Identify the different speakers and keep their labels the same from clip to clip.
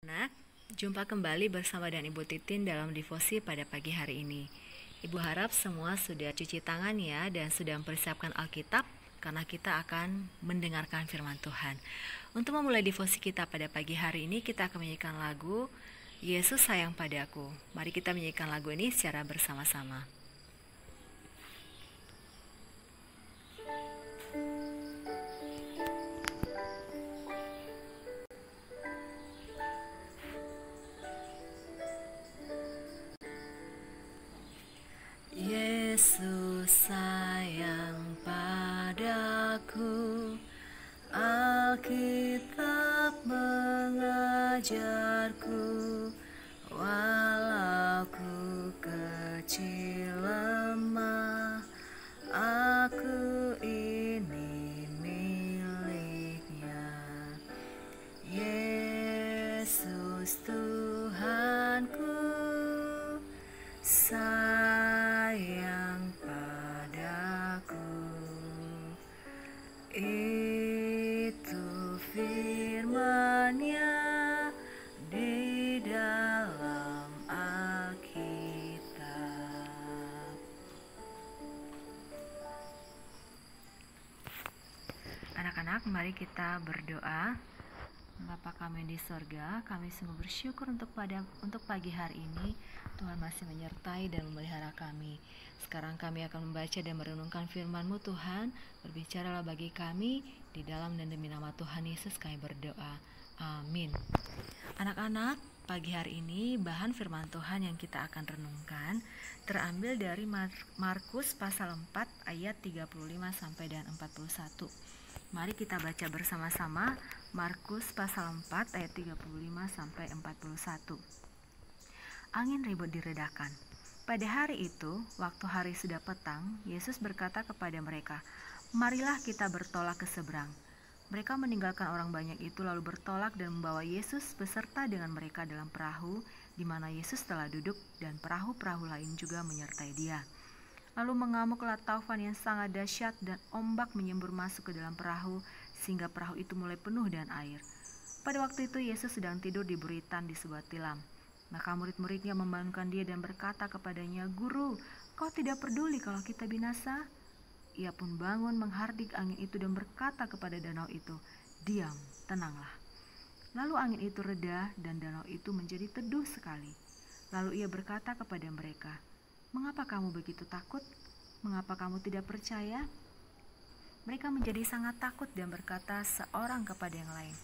Speaker 1: Anak, jumpa kembali bersama dan Ibu Titin dalam devosi pada pagi hari ini. Ibu harap semua sudah cuci tangan ya dan sudah mempersiapkan Alkitab karena kita akan mendengarkan firman Tuhan. Untuk memulai devosi kita pada pagi hari ini, kita akan menyanyikan lagu Yesus Sayang Padaku. Mari kita menyanyikan lagu ini secara bersama-sama. Yesus sayang padaku, Alkitab mengajarku, walau ku kecil lemah, aku ini miliknya. Yesus Tuhanku, sayang padaku. Itu firman-Nya di dalam Alkitab. Anak-anak, mari kita berdoa. Bapa kami di sorga, kami sungguh bersyukur untuk pagi hari ini. Tuhan masih menyertai dan memelihara kami. Sekarang kami akan membaca dan merenungkan firman-Mu Tuhan. Berbicaralah bagi kami, di dalam dan demi nama Tuhan Yesus kami berdoa. Amin. Anak-anak, pagi hari ini bahan firman Tuhan yang kita akan renungkan terambil dari Markus pasal 4 ayat 35 sampai dan 41. Mari kita baca bersama-sama Markus pasal 4 ayat 35 sampai 41. Angin ribut diredakan. Pada hari itu, waktu hari sudah petang, Yesus berkata kepada mereka, "Marilah kita bertolak ke seberang." Mereka meninggalkan orang banyak itu lalu bertolak dan membawa Yesus beserta dengan mereka dalam perahu, di mana Yesus telah duduk dan perahu-perahu lain juga menyertai Dia. Lalu mengamuklah taufan yang sangat dahsyat dan ombak menyembur masuk ke dalam perahu sehingga perahu itu mulai penuh dengan air. Pada waktu itu Yesus sedang tidur di buritan di sebuah tilam. Maka murid-muridnya membangunkan Dia dan berkata kepadanya, "Guru, Kau tidak peduli kalau kita binasa?" Ia pun bangun menghardik angin itu dan berkata kepada danau itu, "Diam, tenanglah." Lalu angin itu reda dan danau itu menjadi teduh sekali. Lalu Ia berkata kepada mereka, "Mengapa kamu begitu takut? Mengapa kamu tidak percaya?" Mereka menjadi sangat takut dan berkata seorang kepada yang lain,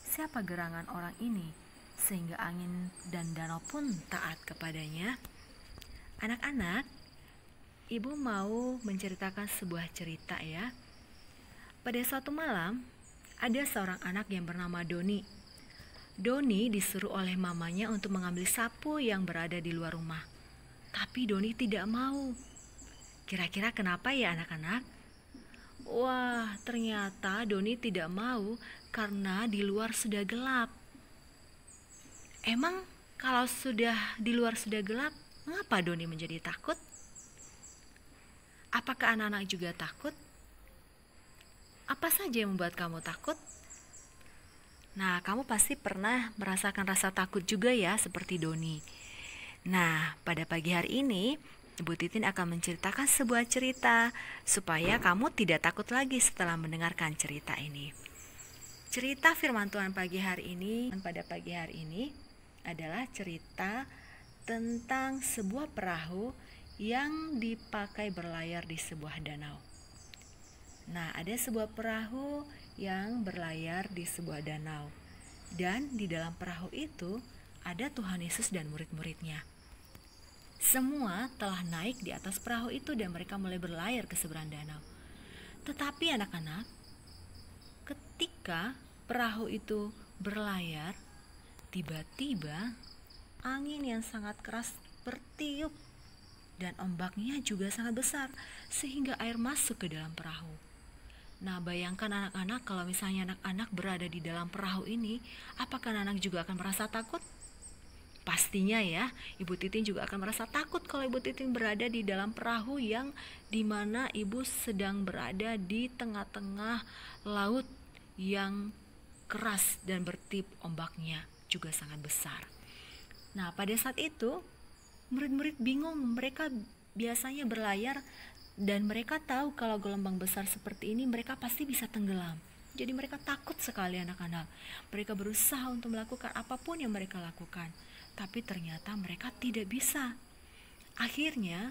Speaker 1: "Siapa gerangan orang ini, sehingga angin dan danau pun taat kepadanya?" Anak-anak, Ibu mau menceritakan sebuah cerita ya. Pada suatu malam, ada seorang anak yang bernama Doni. Doni disuruh oleh mamanya untuk mengambil sapu yang berada di luar rumah. Tapi Doni tidak mau. Kira-kira kenapa ya anak-anak? Wah, ternyata Doni tidak mau karena di luar sudah gelap. Emang kalau di luar sudah gelap, mengapa Doni menjadi takut? Apakah anak-anak juga takut? Apa saja yang membuat kamu takut? Nah, kamu pasti pernah merasakan rasa takut juga ya, seperti Doni. Nah, pada pagi hari ini, Ibu Titin akan menceritakan sebuah cerita supaya kamu tidak takut lagi setelah mendengarkan cerita ini. Cerita firman Tuhan pada pagi hari ini adalah cerita tentang sebuah perahu yang dipakai berlayar di sebuah danau. Nah, ada sebuah perahu yang berlayar di sebuah danau. Dan di dalam perahu itu ada Tuhan Yesus dan murid-muridnya. Semua telah naik di atas perahu itu dan mereka mulai berlayar ke seberang danau. Tetapi anak-anak, ketika perahu itu berlayar, tiba-tiba angin yang sangat keras bertiup dan ombaknya juga sangat besar sehingga air masuk ke dalam perahu. Nah, bayangkan anak-anak kalau misalnya anak-anak berada di dalam perahu ini, apakah anak-anak juga akan merasa takut? Pastinya ya, Ibu Titin juga akan merasa takut kalau Ibu Titin berada di dalam perahu yang dimana Ibu sedang berada di tengah-tengah laut yang keras dan bertiup ombaknya. juga sangat besar. Nah, pada saat itu murid-murid bingung, mereka biasanya berlayar dan mereka tahu kalau gelombang besar seperti ini mereka pasti bisa tenggelam. Jadi mereka takut sekali anak-anak. Mereka berusaha untuk melakukan apapun yang mereka lakukan, tapi ternyata mereka tidak bisa. Akhirnya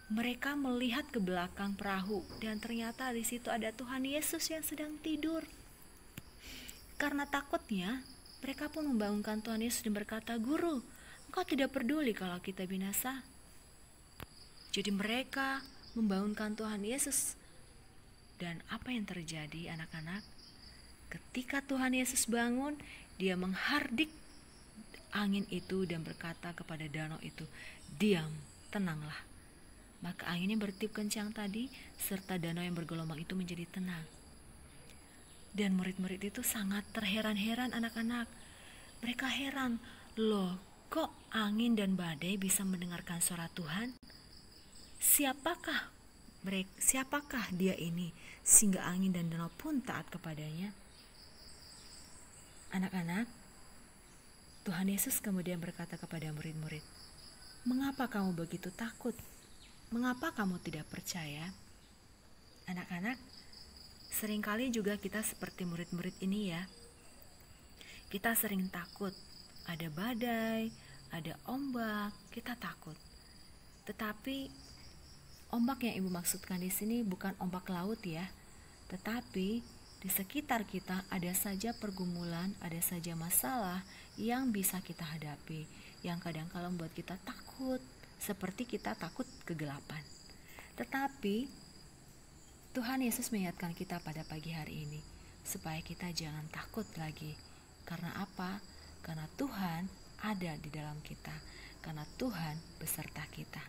Speaker 1: mereka melihat ke belakang perahu dan ternyata di situ ada Tuhan Yesus yang sedang tidur. Karena takutnya, mereka pun membangunkan Tuhan Yesus dan berkata, "Guru, Engkau tidak peduli kalau kita binasa?" Jadi mereka membangunkan Tuhan Yesus. Dan apa yang terjadi anak-anak? Ketika Tuhan Yesus bangun, dia menghardik angin itu dan berkata kepada danau itu, "Diam, tenanglah." Maka anginnya bertiup kencang tadi, serta danau yang bergelombang itu menjadi tenang. Dan murid-murid itu sangat terheran-heran anak-anak. Mereka heran, loh kok angin dan badai bisa mendengarkan suara Tuhan? Siapakah dia ini sehingga angin dan danau pun taat kepadanya? Anak-anak, Tuhan Yesus kemudian berkata kepada murid-murid, "Mengapa kamu begitu takut? Mengapa kamu tidak percaya?" Anak-anak, seringkali juga kita seperti murid-murid ini ya. Kita sering takut, ada badai, ada ombak, kita takut. Tetapi ombak yang Ibu maksudkan di sini bukan ombak laut ya, tetapi di sekitar kita ada saja pergumulan, ada saja masalah yang bisa kita hadapi, yang kadang-kala membuat kita takut, seperti kita takut kegelapan. Tetapi Tuhan Yesus mengingatkan kita pada pagi hari ini, supaya kita jangan takut lagi. Karena apa? Karena Tuhan ada di dalam kita, karena Tuhan beserta kita.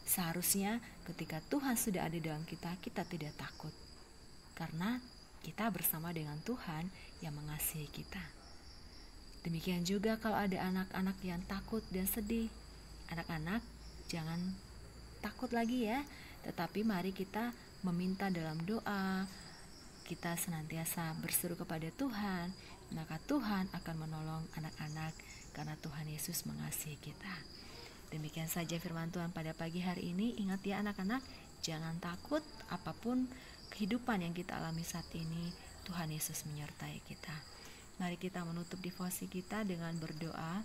Speaker 1: Seharusnya ketika Tuhan sudah ada di dalam kita, kita tidak takut. Karena kita bersama dengan Tuhan yang mengasihi kita. Demikian juga kalau ada anak-anak yang takut dan sedih. Anak-anak, jangan takut lagi ya. Tetapi mari kita meminta dalam doa. Kita senantiasa berseru kepada Tuhan. Maka Tuhan akan menolong anak-anak karena Tuhan Yesus mengasihi kita. Demikian saja firman Tuhan pada pagi hari ini. Ingat ya anak-anak, jangan takut apapun kehidupan yang kita alami saat ini, Tuhan Yesus menyertai kita. Mari kita menutup devosi kita dengan berdoa.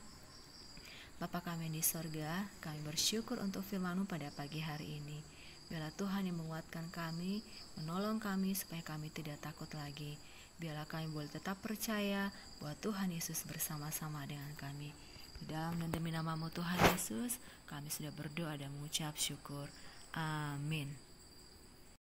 Speaker 1: Bapa kami di sorga, kami bersyukur untuk firman-Mu pada pagi hari ini. Biarlah Tuhan yang menguatkan kami, menolong kami supaya kami tidak takut lagi. Biarlah kami boleh tetap percaya bahwa Tuhan Yesus bersama-sama dengan kami. Di dalam dan demi nama-Mu Tuhan Yesus, kami sudah berdoa dan mengucap syukur. Amin.